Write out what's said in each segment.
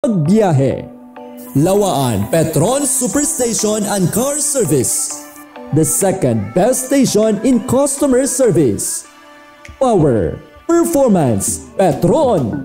Pagbiyahe. Lawaan Petron Superstation and Car Service. The second best station in customer service. Power, performance, Petron.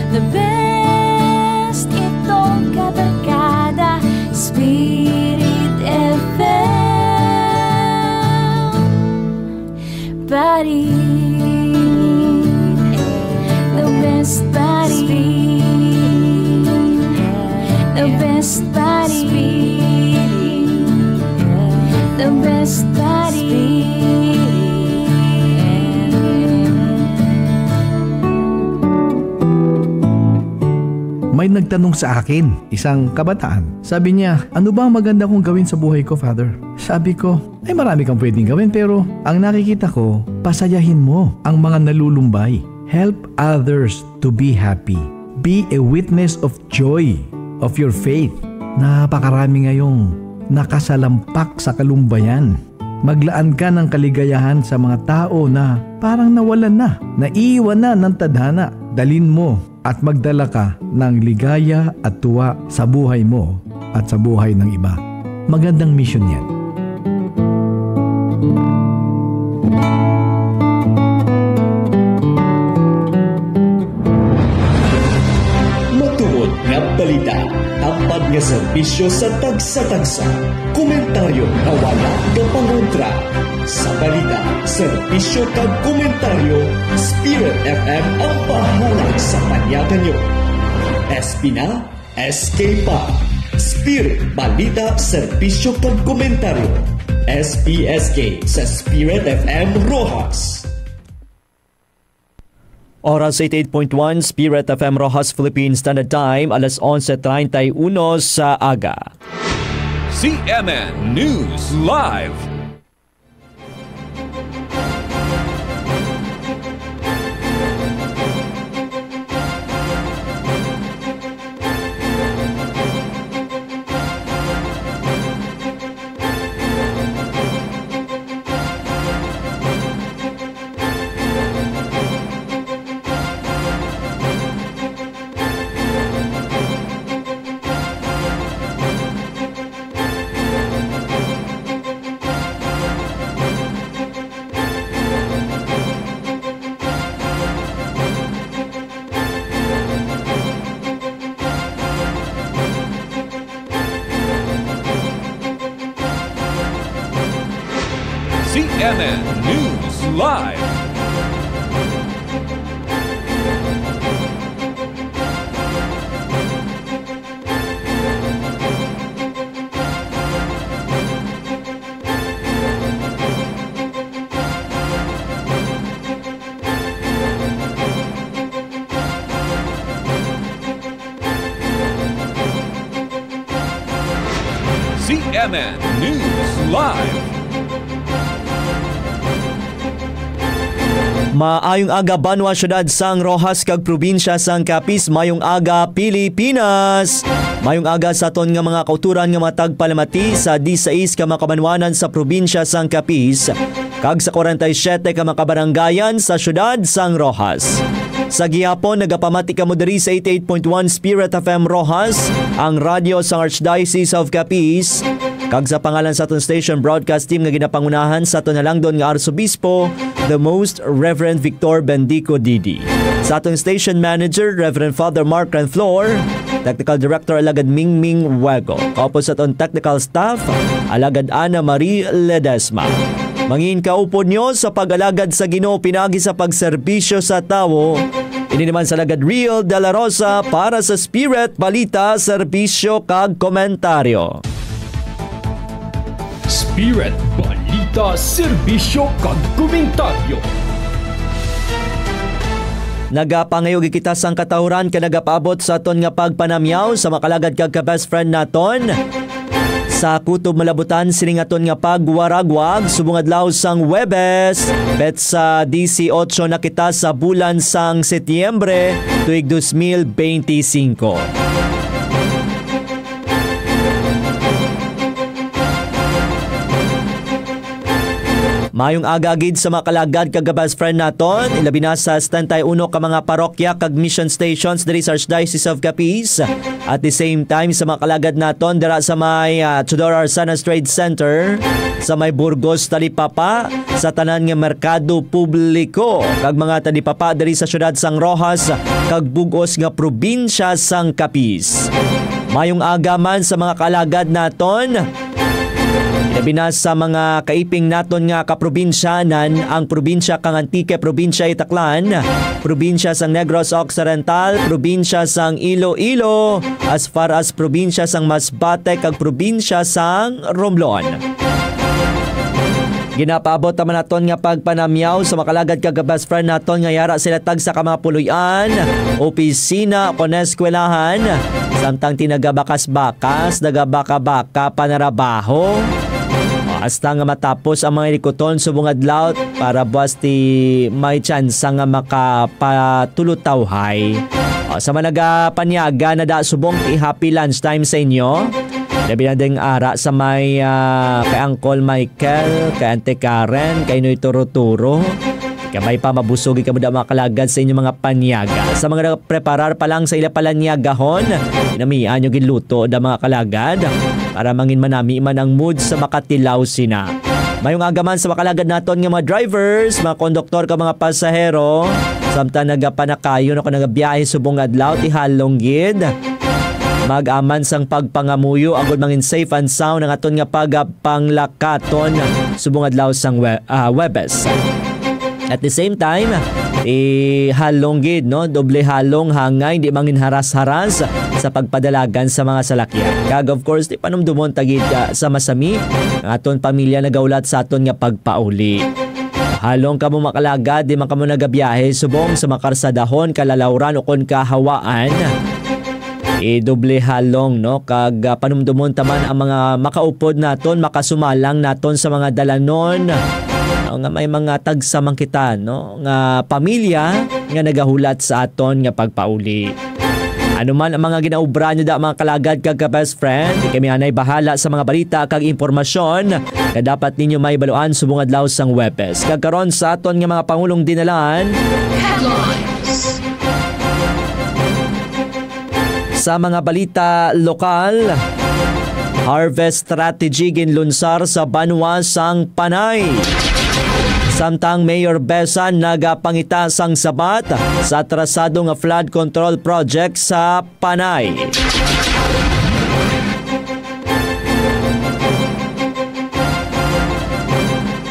The best itong kabarkada, Spirit FM Buddy, the best buddy, the best buddy, the best buddy. May nagtanong sa akin, isang kabataan. Sabi niya, ano ba ang maganda kong gawin sa buhay ko, Father? Sabi ko, ay marami kang pwedeng gawin pero ang nakikita ko, pasayahin mo ang mga nalulumbay. Help others to be happy. Be a witness of joy of your faith. Napakarami ngayong nakasalampak sa kalumbayan. Maglaan ka ng kaligayahan sa mga tao na parang nawalan na, naiiwan na ng tadhana. Dalin mo at magdala ka ng ligaya at tuwa sa buhay mo at sa buhay ng iba. Magandang mission yan. Matuod nga balita, hambad nga serbisyo sa tagsa-tagsa, komentaryo na wala nga pangontra. Sa balita, serbisyo kag komentaryo, Spirit FM ang bahala sa panyakan nyo. SP na, SK pa. Spirit, balita, serbisyo kag komentaryo. SPSK sa Spirit FM Rojas. Oras 88.1, Spirit FM Rojas Philippine Standard Time, alas 11:31 sa aga. CMN News Live. CMN News Live. CMN News Live. Maayong aga Banwa Syudad sang Rojas kag probinsya sang Capiz, mayong aga Pilipinas. Mayong aga sa aton nga mga kauturan nga matagpalamati sa 16 ka makabanwanan sa probinsya sang Capiz kag sa 47 ka makabaranggayan sa syudad sang Rojas. Sa gihapon nagapamati kamo diri sa 88.1 Spirit FM Rojas, ang radyo sang Archdiocese of Capiz. Kag sa pangalan sa aton station broadcast team nga ginapangunahan sa aton halangdon nga Arsobispo, the Most Reverend Victor Bendico Didi. Sa atong station manager, Reverend Father Mark Renflor, Technical Director Alagad Mingming Wego. Kaupo sa atong technical staff, Alagad Ana Marie Ledesma. Mangin kaupod nyo sa pag-alagad sa Ginoo pinagi sa pagserbisyo sa tawo. Ini naman sa Alagad Real de la Rosa para sa Spirit, Balita, Serbisyo kag Komentaryo. Spirit, Balita, Serbisyo kag Komentaryo. Nagapangayog kita sang katawran ka nagapaabot sa aton nga pagpanamyaw sa makalagad kag ka-best friend naton. Sa kutob malabutan sining aton nga pagwaragwag subong adlaw sang Huwebes bet sa 18 na kita sa bulan sang Setyembre tuig 2025. Mayong agagid sa makalagad kag best friend naton, ilabi na sa 71 ka mga parokya kag mission stations diri sa Archdiocese of Capiz. At the same time sa makalagad naton dira sa may Tudor Arsanas Trade Center, sa may Burgos Talipapa, sa tanan nga merkado publiko kag mga talipapa diri sa syudad sang Rojas kag bugos nga probinsya sang Capiz. Mayong agaman sa mga kalagad naton, ilabi na sa mga kaiping naton nga kaprobinsyanan, ang probinsya kang Antique, probinsya Itaklan, probinsya sang Negros Occidental, probinsya sang Iloilo, as far as probinsya sang Masbate kag probinsya sang Romblon. Ginapaabot naman naton nga pagpanamyaw sa makalagad kag best friend naton nga yara sila tag sa mga puluyan, opisina, koneskwelahan, samtang tinagabakas-bakas, nagabaka-baka panarabaho. Hasta nga matapos ang mga likoton subong adlaw para buwas ti may chance nga makapatulutawhay. Sa managapanyaga na da subong ti happy lunchtime sa inyo. Labi na ding ara sa may kay Uncle Michael, kay Ante Karen, kay Noy Turo-Turo. Kamay pa mabusugi ka mo da makalagad sa inyong mga panyaga. Sa mga preparar pa lang sa ila palanyagahon, inamian yung giluto da mga kalagad para mangin manami man ang mood sa makatilaw sina. Mayong agaman sa makalagad naton nga mga drivers, mga konduktor ka mga pasahero, samtang nagapanakayon ako nagabiyahe subong adlaw ti halong gid. Mag-aman sang pagpangamuyo agud mangin safe and sound ang aton nga pagpanglakaton subong adlaw sang Huwebes. At the same time, halong gid, no? Doble halong hangay, di mangin haras-haras sa pagpadalagan sa mga salakyan. Kag of course, di panumdumon tagid sa masami, ang aton pamilya nagaulat sa aton nga pagpauli. Halong ka mo makalagad, di man ka mo nagabiyahe, subong sa makarsadahon, kalalauran o kon kahawaan. Doble halong, no? Kag panumdumon taman ang mga makaupod naton, makasumalang naton sa mga dalanon, nga may mga tagsamang kita, no? Nga pamilya nga nagahulat sa aton nga pagpauli. Ano man ang mga ginaubra nyo da mga kalagad kag best friend, kami anay bahala sa mga balita kag impormasyon na dapat ninyo may baluan subong adlaw sang Huwebes. Kag karon sa aton nga mga pangulong dinalaan, headlines. Sa mga balita lokal, harvest strategy ginlunsar sa banwa sang Panay. Samtang Mayor Besan nagapangita sang sabat sa atrasado nga flood control project sa Panay.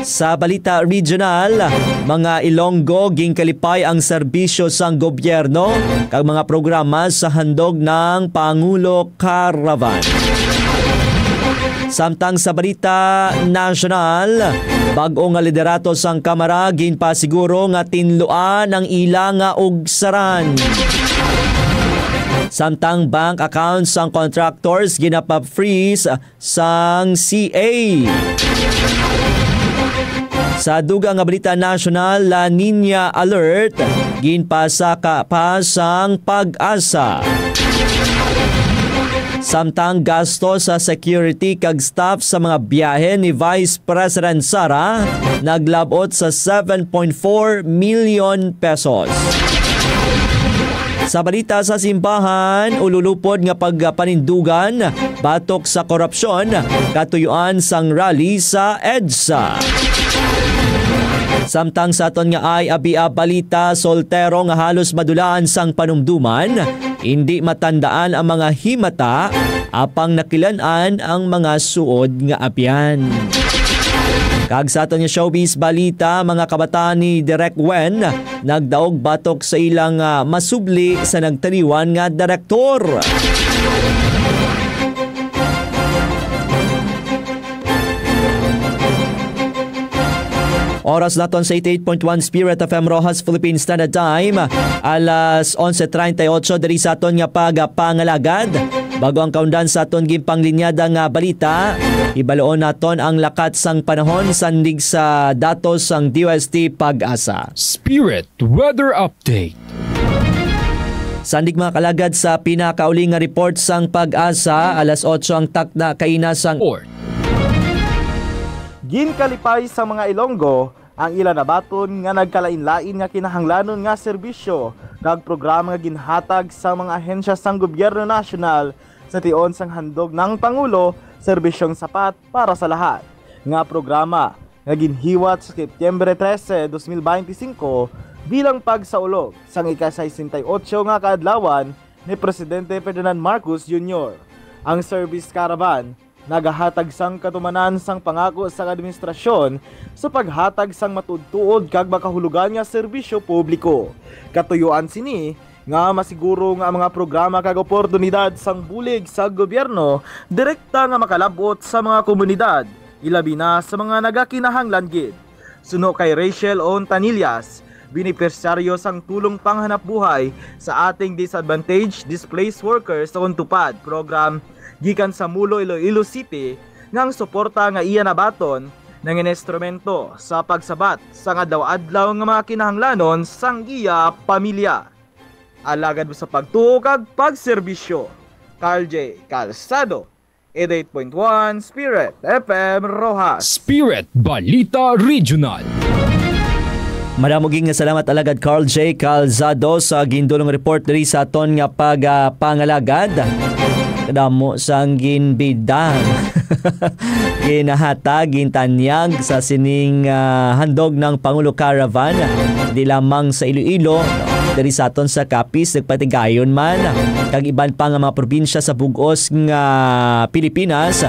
Sa balita regional, mga Ilonggo ginkalipay ang serbisyo sang gobyerno kag mga programa sa handog ng Pangulo Caravan. Samtang sa balita national, bag-o nga liderato sang Kamara ginpasiguro nga tinluan ang ila nga ugsaran. Samtang bank accounts sang contractors ginapa-freeze sang CA. Sa dugang nga balita national, La Nina Alert ginpasaka pa sang Pag-asa. Samtang gasto sa security kag staff sa mga biyahe ni Vice President Sara naglabot sa 7.4 million pesos. Sa balita sa simbahan, ululupod nga pagpanindugan batok sa korupsyon katuyuan sang rally sa EDSA. Samtang sa aton nga ay abia balita, soltero nga halos madulaan sang panumduman, hindi matandaan ang mga himata apang nakilan-an ang mga suod nga abyan. Kag sa aton nga showbiz balita, mga kabataan ni Direk Wen nagdaog batok sa ilang masubli sa nagtaliwan nga direktor. Oras naton sa 88.1 Spirit FM Rojas Philippine Standard Time, alas 11:38 diri sa aton nga pagpangalagad. Bago ang kaundan sa aton gipanglinyada nga balita, ibaloon naton ang lakat sang panahon sandig sa datos sang DOST Pag-asa. Spirit Weather Update. Sandig mga kalagad sa pinakauling nga report sang Pag-asa, alas 8 ang takda kaina sang Ginkalipay sa mga Ilonggo ang ilan na baton nga nagkalain-lain nga kinahanglanon nga serbisyo kag programa nga ginhatag sa mga ahensya sang gobyerno nasyonal sa tion sang handog ng Pangulo, serbisyong sapat para sa lahat. Nga programa nga ginhiwat sa Setyembre 13, 2025 bilang pagsaulog sang ika-68 nga kaadlawan ni Presidente Ferdinand Marcos Jr. Ang service caravan nagahatag sang katumanan sang pangako sang administrasyon sa paghatag sang matud-tuod kag makahulugan nga serbisyo publiko. Katuyuan sini nga masiguro nga mga programa kag oportunidad sang bulig sa gobyerno direkta nga makalabot sa mga komunidad, ilabi na sa mga nagakinahanglan gid. Suno kay Rachel Ontanillas, benepisyaryo sang tulong panghanap buhay sa ating disadvantaged displaced workers sa Untupad program gikan sa Mulo, Iloilo City, ngang suporta nga iya nabaton ng instrumento sa pagsabat sa nga daw-adlaw nga mga kinahanglanon sang iya pamilya. Alagad mo sa pagtuo kag pagserbisyo. Carl J. Calzado, 88.1 Spirit FM Rojas. Spirit Balita Regional. Maramuging nga salamat alagad Carl J. Calzado sa gindulong report diri sa aton nga pagpangalagad. Kadamo sang ginbidang ginahatag, gintanyag sa sining handog ng Pangulo Caravan di lamang sa Iloilo, diri sa aton sa Capiz, nagpatigayon man kag iban pa nga mga probinsya sa bugos nga Pilipinas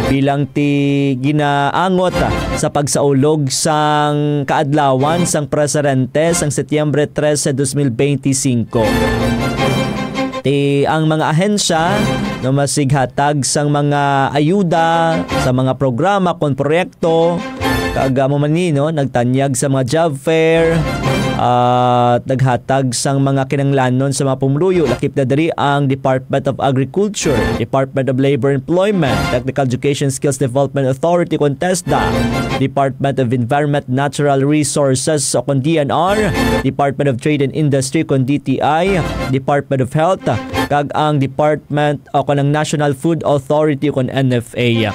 bilang ti ginaangot sa pagsaulog sang kaadlawan sang presidente sang Setyembre 13, 2025. Ang mga ahensya no masighatag sang mga ayuda sa mga programa kon proyekto kag mo man ni no nagtanyag sa mga job fair at naghatag sang mga kinanglanon sa mga pumuluyo. Lakip na diri ang Department of Agriculture, Department of Labor Employment, Technical Education Skills Development Authority kon TESDA, Department of Environment Natural Resources o kon DNR, Department of Trade and Industry kon DTI, Department of Health, kag ang Department o kon ang National Food Authority kon NFA.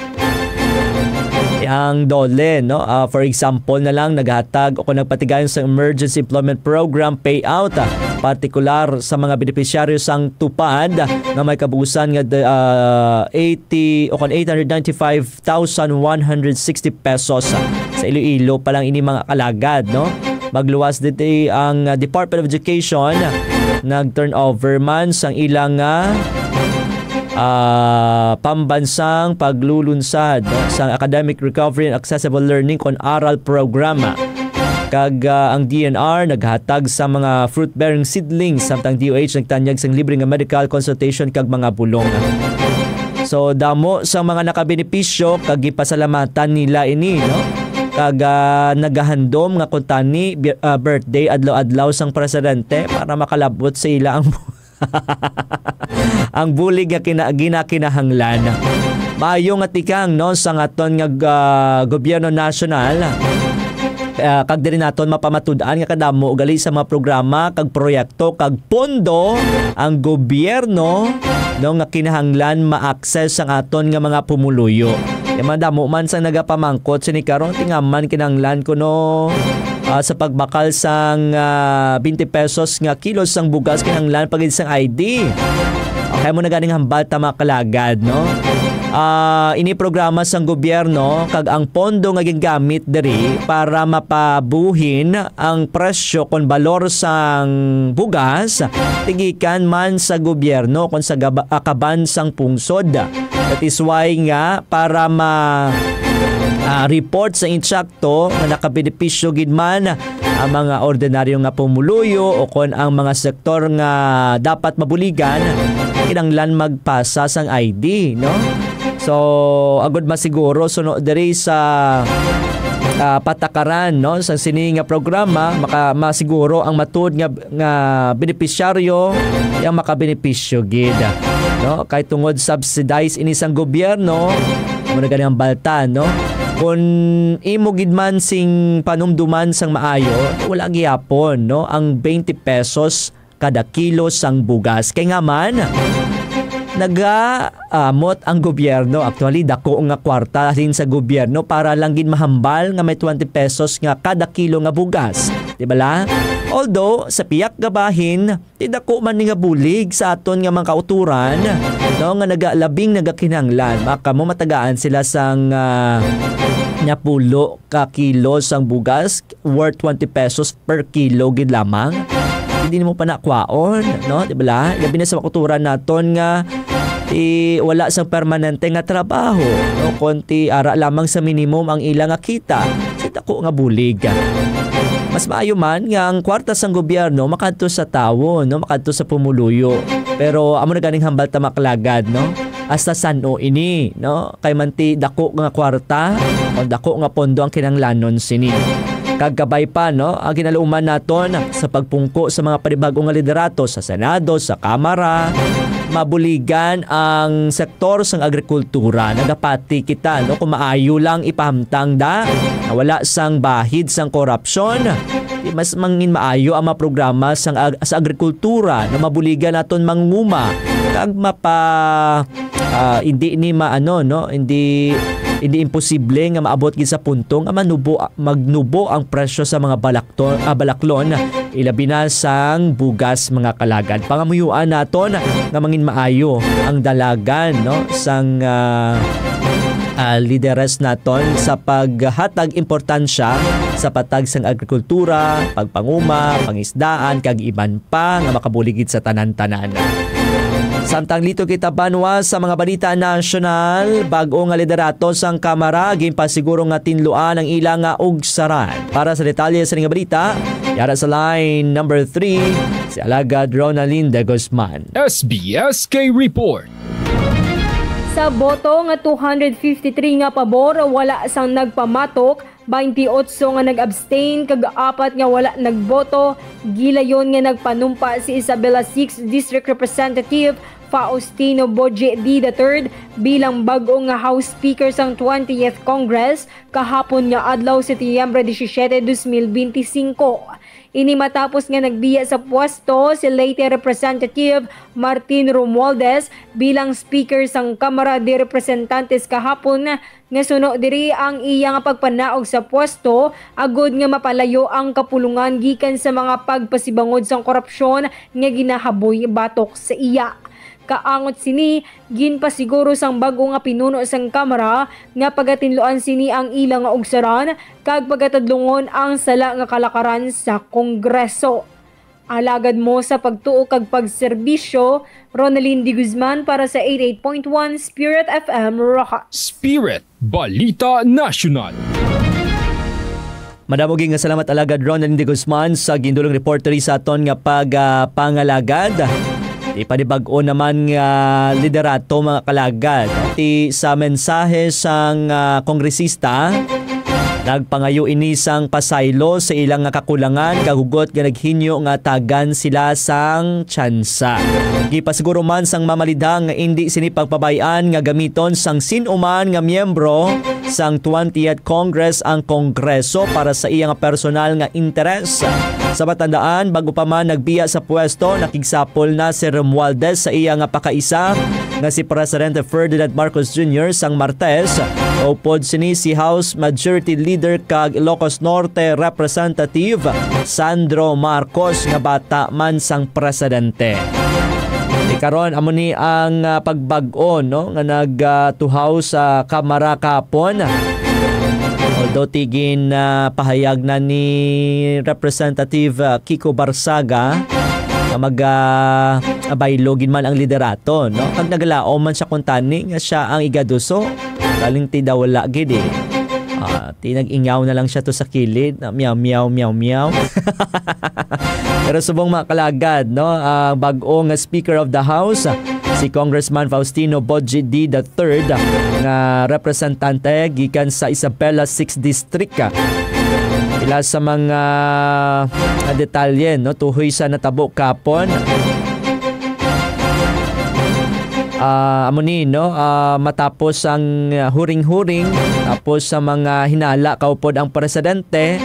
Ang DOLE, no? For example na lang, naghatag o kung nagpatigayon sa Emergency Employment Program payout, partikular sa mga benepisyaryo sang tupad na may kabuusan nga 895,160 pesos sa Iloilo pa lang ini mga kalagad, no? Magluwas dito ang Department of Education, nag-turnover man sang ilang pambansang paglulunsad sa Academic Recovery and Accessible Learning kon aral programa. Kag ang DNR naghatag sa mga fruit-bearing seedlings, samtang DOH nagtanyag sang libre nga medical consultation kag mga bulong. So damo sa mga nakabenepisyo kag gipasalamatan nila ini, no? Kag nagahandom nga kuntani birthday adlaw-adlaw sang presidente para makalabot sa ila ang bulig nga ginakinahanglan. Maayo nga tikang no sa aton nga gobyerno nasyonal kag diri naton mapamatud-an nga kadamo gali sa mga programa kag proyekto kag pondo ang gobyerno no nga kinahanglan ma-access ang aton nga mga pumuluyo. Madamo man sang nagapamangkot sini karon tingaman kinahanglan ko no sa pagbakal sang 20 pesos nga kilos sang bugas kinahanglan pagid sang ID. Okay mo na ganing hambal tama kalagad, no? ini programa sang gobyerno kag ang pondo nga gigamit diri para mapabuhin ang presyo kon balor sang bugas tigikan man sa gobyerno kon sa akaban sang pungsod. That is why nga para report sa insakto nga nakabenepisyo gid man ang mga ordinaryo nga pumuluyo o kon ang mga sektor nga dapat mabuligan kinanglan magpasa sang ID, no? So agud masiguro suno diri sa patakaran, no, sa sini nga programa masiguro ang matud nga benepisyaryo yang makabenepisyo gid, no, kay tungod subsidize ini sang gobyerno mo na gani ang balta, no. Kung imo gid man sing panumduman sang maayo, wala gyapon, no, ang 20 pesos kada kilo sang bugas. Kay nga man nagaamot ang gobyerno, actually dako nga kwarta din sa gobyerno para lang gid mahambal nga may 20 pesos nga kada kilo nga bugas, di ba la? Although sa piyak gabahin di dako man nga bulig sa aton nga mga kauturan, no, nga nagalabing nagakinahanglan maka mo matagaan sila sang nya pulo ka kilo sang bugas worth 20 pesos per kilo gid lamang. Hindi mo pa nakwaon, no? Di ba la? Labi na sa kultura naton nga wala sang permanente nga trabaho, no? Konti ara lamang sa minimum ang ilang nga kita. Sita ko nga bulig. Mas maayo man nga ang kwarta sang gobyerno makadto sa tawo, no? Makadto sa pumuluyo. Pero amo na ganing hambal ta maklagad, no? Hasta sano ini, no? Kay manti dako nga kwarta o dako nga pondo ang kinanglanon sini. Kagkabay pa, no, ang ginaluman naton sa pagpungko sa mga panibagong nga liderato sa Senado, sa Kamara, mabuligan ang sektor sang agrikultura. Nagapati kita, no, kung maayo lang ipahamtang da, wala sang bahid sang korupsyon, mas mangin maayo ang mga programa sa agrikultura na mabuligan naton manguma kag hindi ni maano, no, hindi imposible nga maabot gid sa punto nga magnubo ang presyo sa mga balaklon ilabi na sang bugas mga kalagad. Pangamuyuan naton nga mangin maayo ang dalagan, no, sang lideres naton sa paghatag importansya sa patag sang agrikultura, pagpanguma, pangisdaan kag iban pa nga makabuligid sa tanan-tanan. Samtang lito kita banwa sa mga balita nasyonal, bago nga liderato sang Kamara, gimpasiguro nga tinluan ang ilang nga ugsaran. Para sa detalye sa nga balita, yara sa line number 3, si Alagad Ronaldin de Guzman. SBSK Report. Sa boto nga 253 nga pabor, wala sang nagpamatok, 28 nga nag-abstain, kag 4 nga wala nagboto. Gilayon nga nagpanumpa si Isabela 6 District Representative Faustino Boje D. III bilang bago nga House Speaker sang 20th Congress kahapon nga adlaw Setyembre 17, 2025. Ini matapos nga nagbiya sa pwesto si late Representative Martin Romualdez bilang Speaker sang Kamara de Representantes kahapon nga suno diri ang iya nga pagpanaog sa pwesto agud nga mapalayo ang kapulungan gikan sa mga pagpasibangod sang korupsyon nga ginahaboy batok sa iya. Kaangot sini ginpasiguro sang bago nga pinuno sang Kamara nga pagatinluan sini ang ilang nga ugsaran kag pagatadlungon ang sala nga kalakaran sa Kongreso. Alagad mo sa pagtuo kag pagserbisyo, Ronaldin de Guzman para sa 88.1 Spirit FM Rojas. Spirit Balita National. Madamoging nga salamat Alagad Ronaldin de Guzman sa gindulong reporter sa aton nga pangalagad. Ipanibag-o naman nga liderato mga kalagad. Iti sa mensahe sang kongresista, nagpangayo ini sang pasaylo sa ilang nga kakulangan kahugot nga naghinyo nga tagan sila sang tsansa. Gipasiguro man sang mamalidang nga hindi sini pagpabayaan nga gamiton sang sinuman nga miyembro sang 20th Congress ang Kongreso para sa iyang personal nga interes. Sa matandaan, bago pa man nagbiya sa pwesto, nakigsapol na si Romualdez sa iya nga pakaisa nga si Presidente Ferdinand Marcos Jr. sang Martes. Upod sini si House Majority Leader kag Ilocos Norte Representative Sandro Marcos nga bata man sang presidente. Karon amo ni ang pagbag-o no nga nagtuhaw sa Kamara kahapon. Although tigin pahayag na ni Representative Kiko Barsaga na mag-abaylogin man ang liderato, no? Pag naglao man siya kung tani nga siya ang igaduso, galing ti daw wala gid eh. Tinag-ingaw na lang siya to sa kilid, meow meow meow meow. Pero subong mga kalagad, no? Ang bag-o nga Speaker of the House, si Congressman Faustino Boji D. III nga representante gikan sa Isabela 6 District. Ila sa mga detalye no tuhoy sa natabo kapon. Amo ni no matapos ang huring-huring tapos sa mga hinala kaupod ang presidente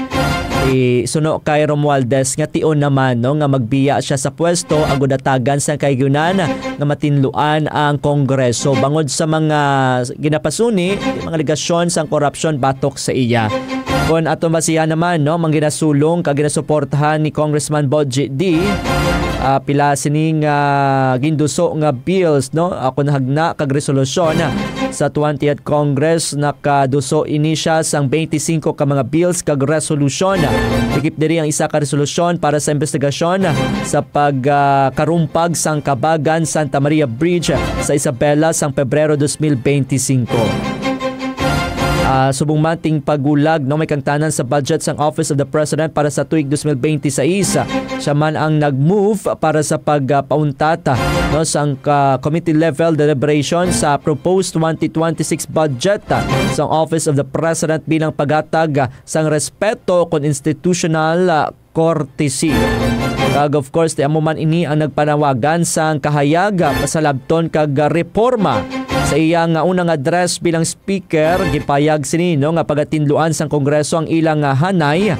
suno kay Romualdez nga tion naman no nga magbiya siya sa pwesto agudatagan sa kaygunan nga matinluan ang Kongreso bangod sa mga ginapasuni mga ligasyon sa korupsyon batok sa iya. Kon ato basihan naman no mangginasulong kag ginasuportahan ni Congressman Boji D pila sining ginduso nga bills no ako nahagna kag resolusyon sa 20th Congress nakaduso ini siya sang 25 ka mga bills kag resolusyon. Higit diri ang isa ka resolusyon para sa investigasyon sa pagkarumpag sang Kabagan Santa Maria Bridge sa Isabela sang Pebrero 2025. Subong mating pagulag no may kangtanan sa budget sang Office of the President para sa tuig 2026. Siya man ang nag-move para sa pagpauntata no sang committee level deliberation sa proposed 2026 budget sang Office of the President bilang paghatag sang respeto kon institutional courtesy. Kag of course di amo man ini ang nagpanawagan sang kahayag pasalabton kag reforma. Sa iyang unang address bilang speaker, gipayag sini no nga pagatinluan sang Kongreso ang ilang hanay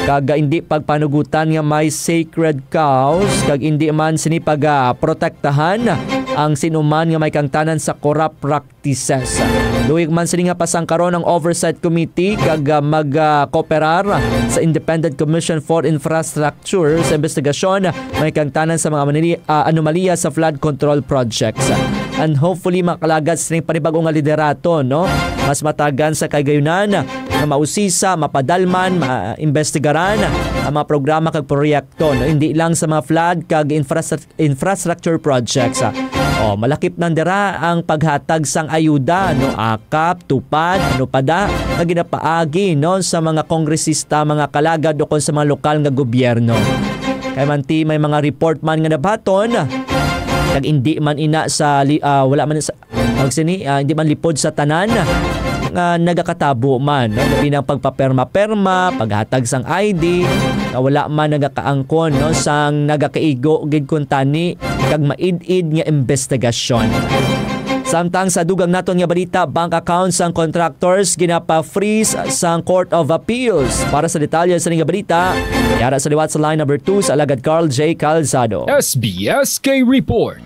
kag hindi pagpanugutan nga may sacred cows kag hindi man sini pagprotektahan ang sinuman nga may kangtanan sa corrupt practices. Luwig man sini nga pasangkaron ang Oversight Committee kag mag-kooperar sa Independent Commission for Infrastructure sa investigasyon may kangtanan sa mga anomalya sa flood control projects. And hopefully makalagad sa panibagong nga liderato no mas matagan sa kagayunan na mausisa, mapadalman, maimbestigaran ang mga programa kag proyekto no? Hindi lang sa mga flood kag infrastructure projects. Malakip nang dira ang paghatag sang ayuda no akap, tupad, ano pa da na ginapaagi no sa mga kongresista, mga kalagad o kon sa mga lokal nga gobyerno. Kay manti may mga report man nga nabaton kag hindi man ina sa wala man sa hindi man lipod sa tanan nga nagakatabo man no binang pagpaperma-perma paghatag sang ID na wala man nagakaangkon no sang nagakaigo gid kun tani kag maid-id nga investigasyon. Samtang sa dugang naton nga balita, bank accounts sang contractors ginapa-freeze sang Court of Appeals. Para sa detalye sa nga balita, yara sa liwat sa line number 2 sa alagad Carl J. Calzado. SBSK Report.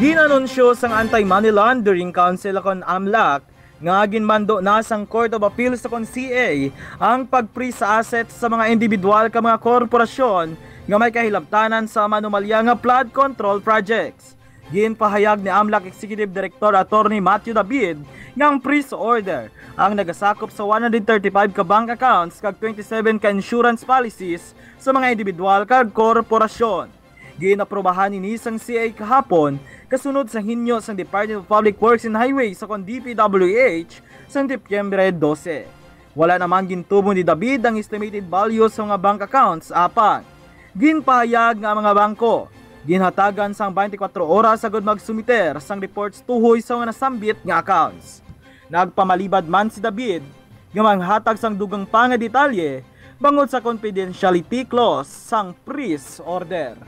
Ginanunsyo sang Anti-Money Laundering Council akon AMLAC nga ginmando na sang Court of Appeals akon CA ang pag-freeze sa assets sa mga individual ka mga korporasyon nga may kahilabtanan sa manomalya nga flood control projects. Ginpahayag ni AMLAC Executive Director Attorney Matthew David nga ang freeze order ang nagasakop sa 135 ka bank accounts kag 27 ka insurance policies sa mga individual kag korporasyon. Ginaprobahan ni sang CA kahapon kasunod sa hinyo sang Department of Public Works and Highways sa DPWH sa Setyembre 12. Wala naman gintubo ni David ang estimated value sa mga bank accounts apan. Ginpahayag nga mga bangko ginhatagan sang 24 oras agud magsumiter sang reports tuhoy sa mga nasambit nga accounts. Nagpamalibad man si David nga manghatag sang dugang pa nga detalye bangod sa confidentiality clause sang freeze order.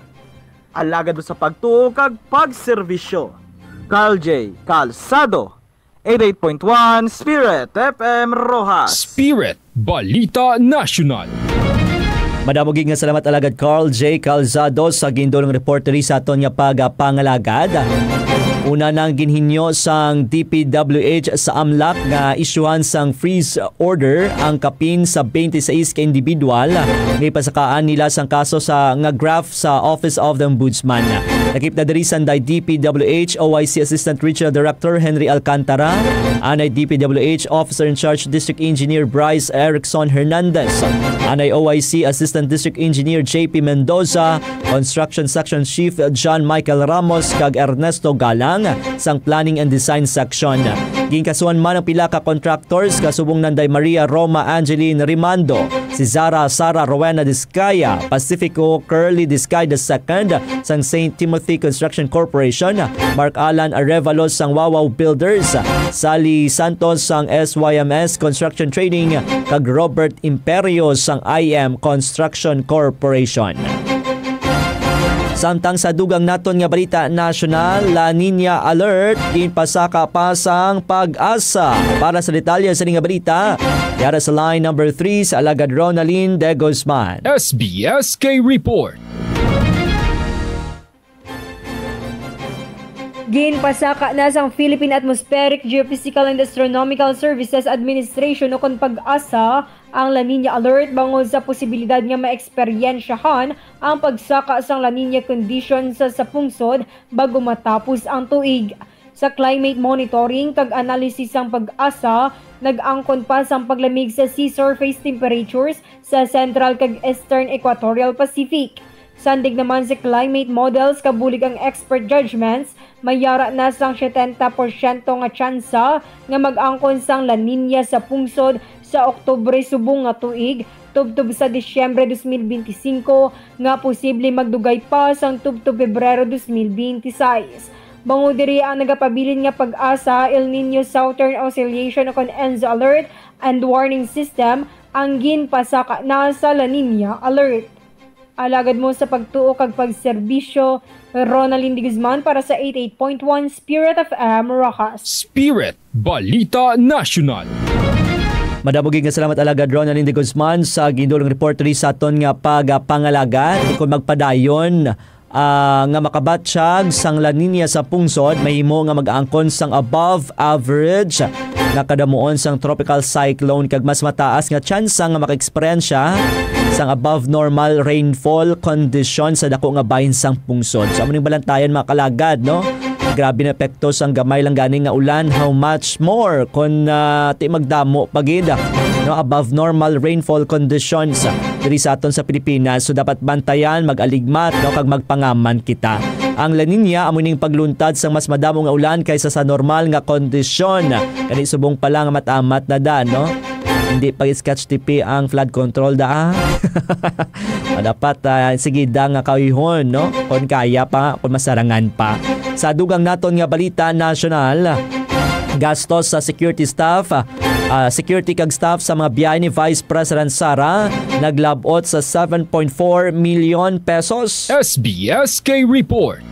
Alagad sa pagtuo kag pagserbisyo. Carl J. Calzado, 88.1 Spirit FM Rojas. Spirit Balita National. Madamogig nga salamat alagad Carl J. Calzado sa gindulong reportery sa aton nga pagpangalagad. Una nang ginhinyo sang DPWH sa AMLAC nga isyuhan sang freeze order ang kapin sa 26 ka individual nga ipasakaan nila sang kaso sa nga graph sa Office of the Ombudsman. Nakip na diri sang DPWH OIC Assistant Regional Director Henry Alcantara, anay DPWH Officer in Charge District Engineer Bryce Erickson Hernandez, anay OIC Assistant District Engineer JP Mendoza, Construction Section Chief John Michael Ramos kag Ernesto Galang sang Planning and Design Section. Ginkasuhan man ang pila ka contractors kasubong nanday Maria Roma Angeline Rimando, si Zara Sara Rowena Discaya, Pacifico Curly Discaya II sang St. Timothy Construction Corporation, Mark Alan Arevalos sang Wawaw Builders, Sally Santos sang SYMS Construction Trading kag Robert Imperio sang IM Construction Corporation. Samtang sa dugang naton nga balita national, La Nina Alert, ginpasaka pa sang pag-asa. Para sa detalye sa nga balita, yara sa line number 3 sa alagad Ronaldin de Guzman. SBSK Report. Ginpasaka na sang Philippine Atmospheric, Geophysical and Astronomical Services Administration o kon pag-asa ang La Nina Alert bangod sa posibilidad nga maeksperiensyahan ang pagsaka sang La Nina conditions sa pungsod bago matapos ang tuig. Sa climate monitoring kag analysis sang pag-asa, nag-angkon pa sang paglamig sa sea surface temperatures sa Central kag Eastern Equatorial Pacific. Sandig naman sa climate models kabulig ang expert judgments, mayara na sang 70% nga tsansa nga mag-angkon sang La Nina sa pungsod sa Oktubre subong nga tuig, tubtub sa Disyembre 2025 nga posible magdugay pa sang tubtub Pebrero 2026. Bango diri ang nagapabilin nga pag-asa El Nino Southern Oscillation o ENSO Alert and Warning System ang ginpasaka na sa La Nina Alert. Alagad mo sa pagtuo kag pagserbisyo, Ronaldin de Guzman para sa 88.1 Spirit FM Rojas. Spirit Balita National. Madabugig nga salamat alagad Ronaldin de Guzman sa gindulong report sa aton nga pagpangalaga kung magpadayon nga makabatsyag sang La Nina sa pungsod, mahimo nga mag-angkon sang above average nga kadamuon sang tropical cyclone kag mas mataas nga tsansa nga maka-eksperyensya sang above normal rainfall condition sa dako nga bahin sang pungsod. So amo ning balantayan mga kalagad, no? Grabe na epekto sang gamay lang gani nga ulan, how much more kun ti magdamo pagid, no, above normal rainfall conditions diri sa aton sa Pilipinas. So dapat bantayan, mag-aligmat, no, kag magpangaman kita. Ang La Nina amo ning pagluntad sang mas madamo nga ulan kaysa sa normal nga kondisyon. Kani subong pa lang matamat na da, no? Hindi pag-sketch TP ang flood control da. Dapat sige da nga kawihon, no? Kung kaya pa, kung masarangan pa. Sa dugang naton nga balita national, gastos sa security staff, security kag staff sa mga biyahe ni Vice President Sara naglabot sa 7.4 million pesos. SBSK Report.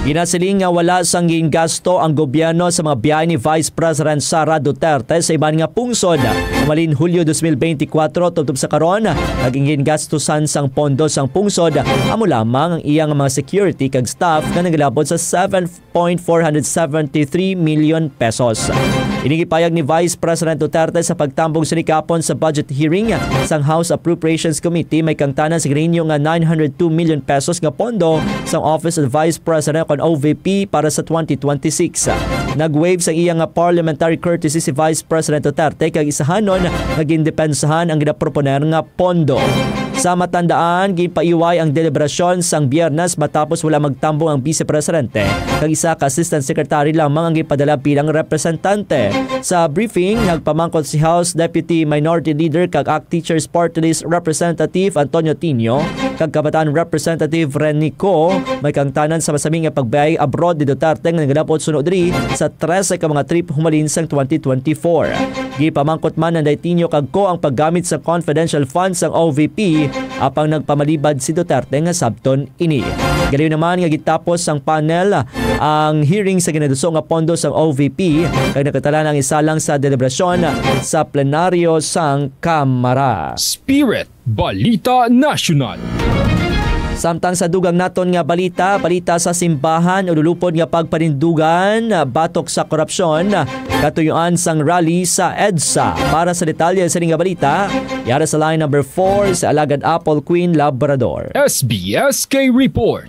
Ginasiling nga wala sang gasto ang gobyerno sa mga biyahe ni Vice President Sara Duterte sa iban nga pungsod. Umalin Hulyo 2024 tubtob sa karon, naging gastusan sang pondo sang pungsod amo lamang ang iyang mga security kag staff nga naglabot sa 7.473 million pesos. Inigipayag ni Vice President Duterte sa pagtambong sinikapon sa budget hearing sang House Appropriations Committee may kangtanan sa grinyo nga 902 million pesos nga pondo sang Office of Vice President kon OVP para sa 2026. Nag-wave sa iyang parliamentary courtesy si Vice President Duterte kag isahanon nag-indepensahan ang ginaproponer nga pondo. Sa matandaan, ginpaiway ang deliberasyon sang Biyernes matapos wala magtambong ang Vice Presidente kag isa ka Assistant Secretary lamang ang gipadala bilang representante. Sa briefing, nagpamangkot si House Deputy Minority Leader kag ACT Teachers Party List Representative Antonio Tino kag Kabataan Representative Renico may kangtanan sa masaming nga pagbiyay abroad ni Duterte nga nagadapot sunod diri sa 13 ka mga trip humalin sang 2024. Gipamangkot man ng Tino kag ko ang paggamit sa confidential funds sang OVP apang nagpamalibad si Duterte nga sabton ini. Galiw naman nga gitapos ang panel ang hearing sa ginaduso nga pondo sang OVP kag nakatala ang isalang sa deliberasyon sa plenaryo sang Kamara. Spirit Balita National. Samtang sa dugang naton nga balita sa simbahan ululupod nga pagpanindugan batok sa korupsyon katuyuan sang rally sa EDSA. Para sa detalye sa nga balita, yara sa line number 4 sa Alagad Apple Queen Labrador. SBSK Report.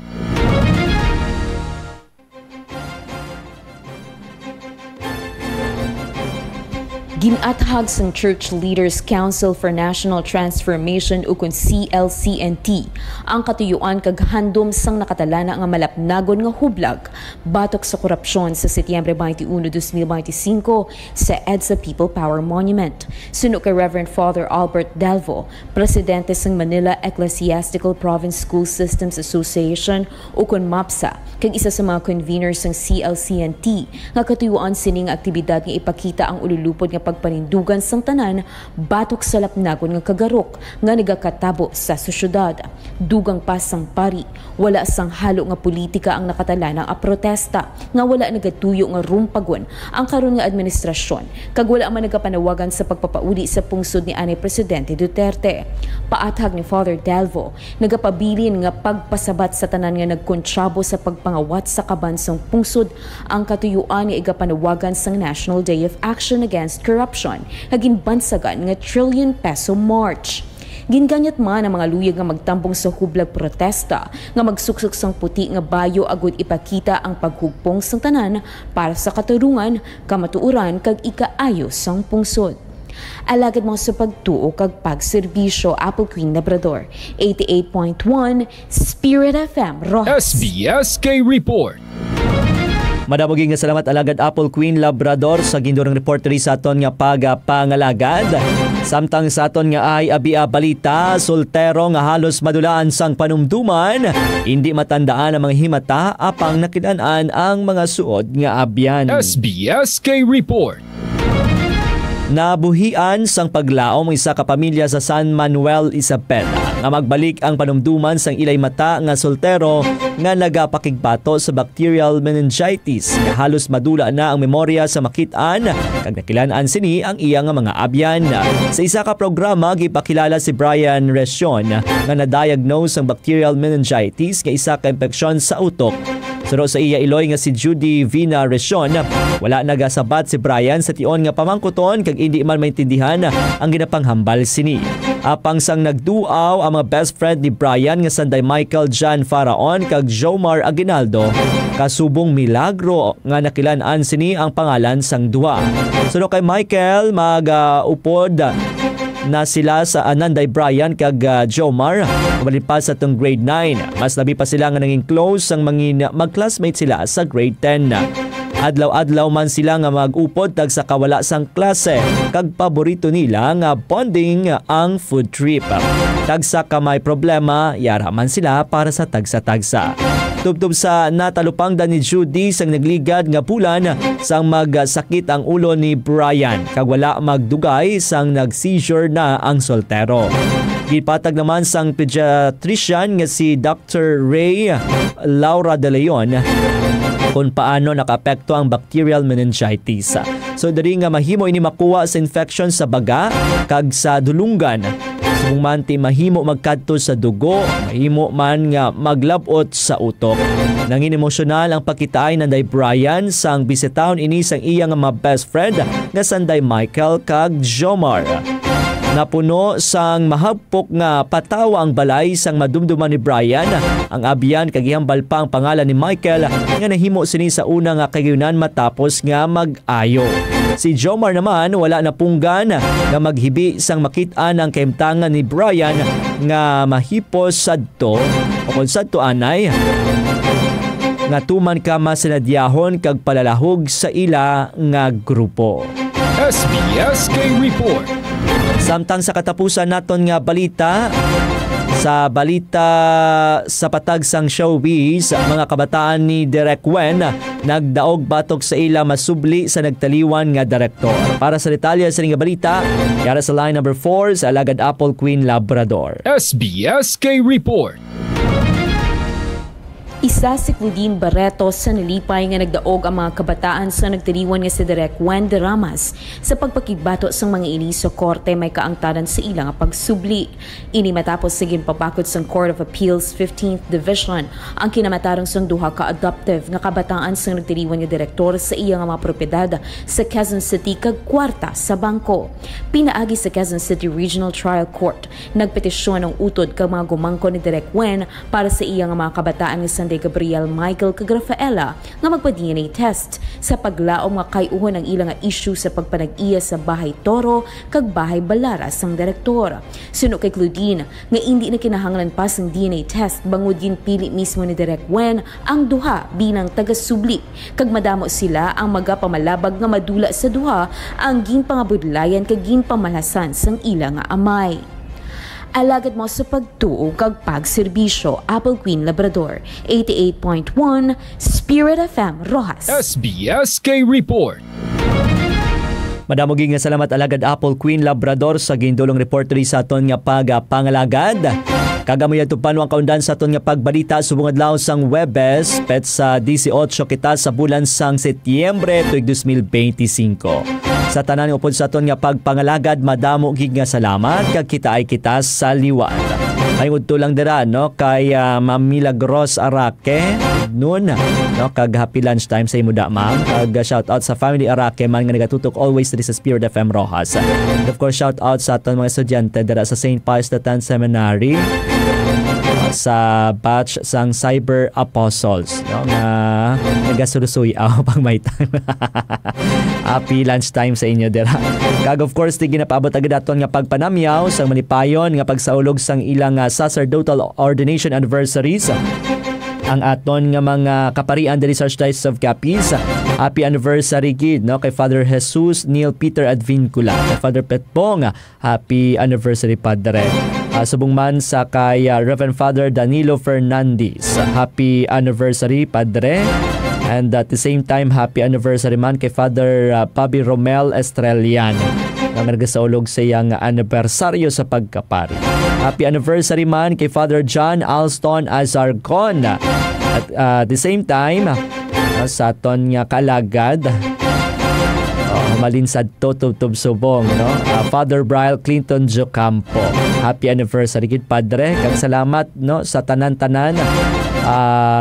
Ginathag sang Church Leaders Council for National Transformation ukon CLCNT ang katuyuan kag handom sang nakatalana nga malapnagon nga hublag batok sa korupsyon sa Setyembre 21, 2025 sa EDSA People Power Monument. Suno kay Reverend Father Albert Delvo, presidente sang Manila Ecclesiastical Province School Systems Association ukon MAPSA, kag isa sa mga conveners sang CLCNT nga katuyuan sining aktibidad nga ipakita ang ululupod nga pagpanindugan sang tanan batok sa lapnagon nga kagarok nga nagakatabo sa sosyedad. Dugang pa sang pari, wala sang halo nga politika ang nakatalanang a protesta nga wala nagatuyo nga rumpagon ang karon nga administrasyon kag wala man nagapanawagan sa pagpapauli sa pungsod ni Anay Presidente Duterte. Paathag ni Father Delvo, nagapabilin nga pagpasabat sa tanan nga nagkontrabo sa pagpangawat sa kabansang pungsod ang katuyuan nga igapanawagan sang National Day of Action Against Corruption nga ginbansagan nga trillion peso march. Ginganyat man ang mga luyag nga magtambong sa hublag protesta nga magsuksok sang puti nga bayo agud ipakita ang paghugpong sang tanan para sa katarungan, kamatuoran kag ikaayo sang pungsod. Alagad mo sa pagtuo kag pagserbisyo. Apple Queen Labrador 88.1 Spirit FM Rojas. SBSK Report. Madamoging nga salamat Alagad Apple Queen Labrador sa gindurang reporteri sa aton nga pangalagad. Samtang sa aton nga ay abia balita, soltero nga halos madulaan sang panumduman, hindi matandaan ang mga himata apang nakitaan ang mga suod nga abyan. SBSK Report. Nabuhian sang paglaom ang isa ka pamilya sa San Manuel, Isabela nga magbalik ang panumduman sang ilay mata nga soltero nga nagapakigbato sa bacterial meningitis nga halos madula na ang memorya sa makitaan kag nakilaan sini ang iya nga mga abyan. Sa isa ka programa gipakilala si Brian Resion nga na-diagnose ang bacterial meningitis nga isa ka impeksyon sa utok. Suro sa iya iloy nga si Judy Vina Resion, wala nagasabat si Brian sa tion nga pamangkuton kag hindi man maintindihan ang ginapanghambal sini. Apang sang nagduaw ang mga best friend ni Brian nga sanday Michael John Faraon kag Jomar Aguinaldo, kasubong milagro nga nakilan-an sini ang pangalan sang duha. Suro kay Michael mag-upod na sila sa Ananday Brian kag Jomar kabalin pa sa tong grade 9. Mas labi pa sila nga naging close ang mga mag-classmate sila sa grade 10. Adlaw-adlaw man sila nga mag-upod tag sa kawala sang klase kag paborito nila nga bonding ang food trip. Tagsa ka may problema, yara man sila para sa tagsa-tagsa. Tubtub sa natalupangdan ni Judy sang nagligad nga bulan sang magsakit ang ulo ni Brian kag wala magdugay sang nag-seizure na ang soltero. Gipatag naman sang pediatrician nga si Dr. Ray Laura De Leon kung paano nakaapekto ang bacterial meningitis. So dari nga mahimo ini makuha sa infection sa baga kag sa dulunggan. Kung man ti mahimo magkadto sa dugo, mahimo man nga maglabot sa utok. Nangin emosyonal ang pagkitaay nanday Brian sang bisitaon ini sang iya nga mga best friend nga sanday Michael kag Jomar. Napuno sang mahagpok nga patawa ang balay sang madumduman ni Brian. Ang abyan kagihambal pa ang pangalan ni Michael nga nahimo sini sa una nga kagiyunan matapos nga mag-ayo. Si Jomar naman wala na punggan nga maghibi sang makitaan ang kaimtangan ni Brian nga mahipos sadto o kung sadto anay nga tuman kama sinadyahon kag palalahog sa ila nga grupo. SBSK Report. Samtang sa katapusan naton nga balita, sa patag sang showbiz, mga kabataan ni Direk Wen nagdaog batok sa ila masubli sa nagtaliwan nga direktor. Para sa detalye sa nga balita, yara sa line number 4 sa Alagad Apple Queen Labrador. SBSK Report. Isa si Claudine Barreto sa nalipay nga nagdaog ang mga kabataan sa nagtiriwan nga si Direk Wen de Ramas sa pagpakigbato sa mga ini sa korte may kaangtaran sa ilang pagsubli. Ini matapos sa ginpapakot sa Court of Appeals 15th Division ang kinamatarang sang duha ka adoptive nga kabataan sa nagtiriwan nga direktor sa iya nga mga propiedad sa Quezon City kag kwarta sa bangko. Pinaagi sa Quezon City Regional Trial Court, nagpetisyon ng utod kag mga gumangko ni Direk Wen para sa iya nga mga kabataan nga Sandy Gabriel Michael kag Rafaela nga magpa-DNA test sa paglaom nga kayuhon ang ilang nga issue sa pagpanag-iya sa Bahay Toro kag Bahay Balaras sang direktor. Suno kay Claudine nga hindi na kinahanglan pa sang DNA test bangod ginpili mismo ni Direk Wen ang duha bilang taga-subli kag madamo sila ang magapamalabag nga madula sa duha ang ginpangabudlayan kag ginpamalasan sang ilang nga amay. Alagad mo sa pagtuo kag pagserbisyo. Apple Queen Labrador 88.1 Spirit FM Rojas. SBSK Report. Madamo nga salamat alagad Apple Queen Labrador sa gindulong reportery sa aton nga pangalagad. Kagamuyan tupan ang kaundan sa aton nga pagbalita subong adlaw sang Webes pet sa 18 kita sa bulan sang Setyembre tuig 2025. Sa tanan upod sa aton nga pagpangalagad, madamo gid nga salamat kag kita ay kita sa liwat. Ay udto lang dira no kay Ma'am Milagros Araque noon no kag happy lunch time sa imo da ma'am. Kag shout out sa family Araque man nga nagatutok always diri sa Spirit FM Rojas. And of course shout out sa aton mga estudyante dira sa St. Pius X Seminary sa batch sang Cyber Apostles no nga nagasulusoy pang may time. Happy lunch time sa inyo dira. Kag of course di ginapaabot agad aton nga pagpanamyaw sang manipayon nga pagsaulog sang ilang sacerdotal ordination anniversaries. Ang aton nga mga kaparian diri sa Archdiocese of Capiz. Happy anniversary gid no kay Father Jesus Neil Peter Advincula, kay Father Petbong, happy anniversary padre. Subong man sa kay Reverend Father Danilo Fernandez, happy anniversary padre. And at the same time, happy anniversary man kay Father Pabi Romel Estreliano na nagasaulog sa iyang anibersaryo sa pagkapari. Happy anniversary man kay Father John Alston Azarcon. At the same time, sa aton nga kalagad, malinsad Totub Subong, no? Father Brian Clinton Jocampo. Happy anniversary gid padre. Kag salamat no sa tanan-tanan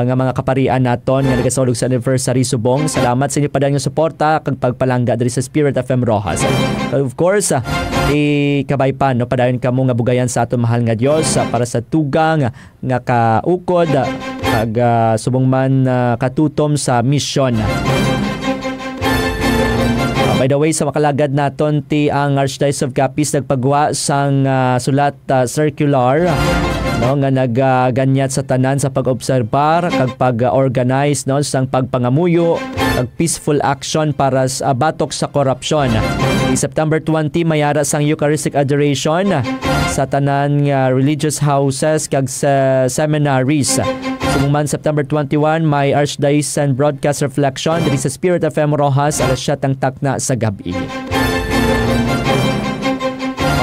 nga mga kaparian naton nga nagasulog sa anniversary subong. Salamat sa inyo padayong suporta kag pagpalangga diri sa Spirit FM Rojas. Of course, kabay pa no padayon kamo nga bugayan sa aton mahal nga Dios para sa tugang nga kaukod kag subong man katutom sa mission. By the way, sa makalagad naton ti ang Archdiocese of Capiz nagpagawa sang sulat circular no nga nagganyat sa tanan sa pag-obserbar kag pag-organize no sang pagpangamuyo kag peaceful action para sa batok sa korupsyon. September 20 mayara sang Eucharistic adoration sa tanan nga religious houses kag sa seminaries. Sumuman September 21 may Archdiocesan broadcast reflection diri sa Spirit FM Rojas alas 7 takna sa gabi.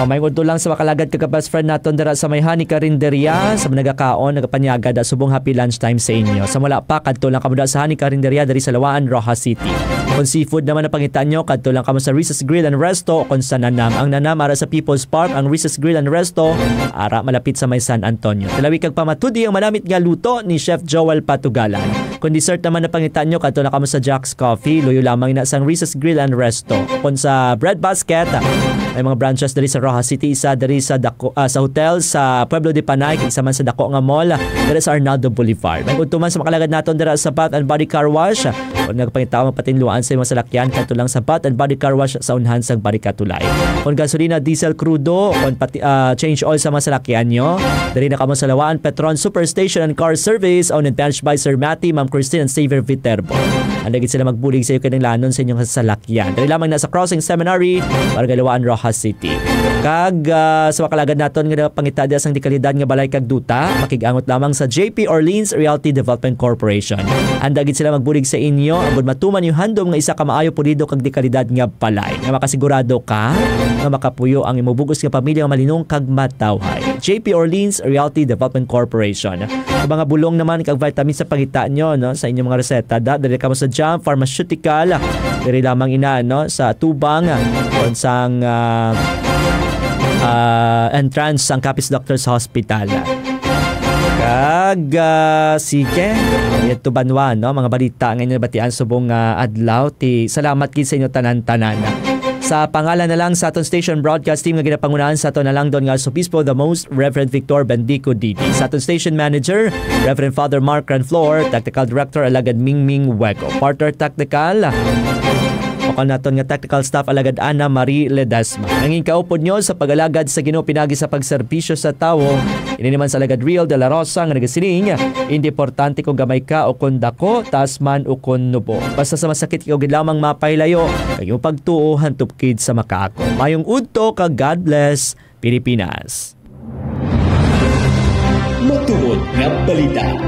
May udto lang sa makalagad kag best friend naton dira sa may Honey Carinderia sa nagakaon nagapanyaga da subong happy lunch time sa inyo. Sa mula pa kadto lang kamo da sa Honey Carinderia diri sa Lawaan, Rojas City. Kung seafood naman ang pangitaan nyo, kadto lang kamo sa Reese's Grill and Resto kung sa Nanam. Ang Nanam ara sa People's Park, ang Reese's Grill and Resto ara malapit sa may San Antonio. Tilawi kag pamatudi ang manamit nga luto ni Chef Joel Patugalan. Kung dessert naman ang pangitaan nyo, kadto lang kamo sa Jack's Coffee, luyo lamang na sang Reese's Grill and Resto. Kung sa Bread Basket, may mga branches diri sa Rojas City, isa diri sa sa hotel sa Pueblo de Panay, isa man sa dako nga mall diri sa Arnaldo Boulevard. May udto man sa makalagad naton dira sa Bath and Body Car Wash. Kung nagpangitaw patinluan sa mga salakyan kadto lang sa Bath and Body Car Wash sa unhan sang Barikatulay. Kung gasolina, diesel, crudo, kung change oil sa mga salakyan nyo, diri na kamo sa Lawaan Petron Superstation and Car Service owned and managed by Sir Matty, Ma'am Christine and Xavier Viterbo. Andagit sila magbulig sa iyo kanang lanon sa inyong salakyan. Diri lamang na sa Crossing Seminary, Bargalawaan, Rojas City. Kag sa makalagad naton nga pangitadya sang dekalidad nga balay kag duta, makigangot lamang sa JP Orleans Realty Development Corporation. Andagit sila magbulig sa inyo agud matuman yung handom nga isa ka maayo pulido kag dekalidad nga balay. Nga makasigurado ka nga makapuyo ang imong bugos nga pamilya nga malinong kag matawhay. JP Orleans Realty Development Corporation. mga bulong naman kag vitamin sa pangitaan nyo no sa inyong mga reseta dali ka mo sa Jam Pharmaceutical diri lamang ina no sa Tubang on sang entrance sang Capiz Doctors Hospital. Kag sige ito banwa no mga balita ngayon batian subong adlaw ti salamat gid sa inyo tanan-tanan. Sa pangalan na lang sa aton station broadcast team nga ginapangunahan sa aton na lang Don Garso Obispo, the Most Reverend Victor Bendico Didi. Sa aton station manager, Reverend Father Mark Ranflor, Technical Director Alagad Mingming Wego. Partner Technical, Pakal naton nga technical staff alagad Ana Marie Ledesma. Nanging kaupod nyo sa pag-alagad sa Ginoo pinagi sa pagserbisyo sa tawo. Ini naman sa alagad Real de la Rosa nga nagasiling, hindi importante kung gamay ka o kung dako, taas man o kung nubo. Basta sa masakit ikaw gid lamang mapaylayo, kayong pagtuo hantop kid sa makaako. Mayong udto kag God bless Pilipinas. Matuod nga balita.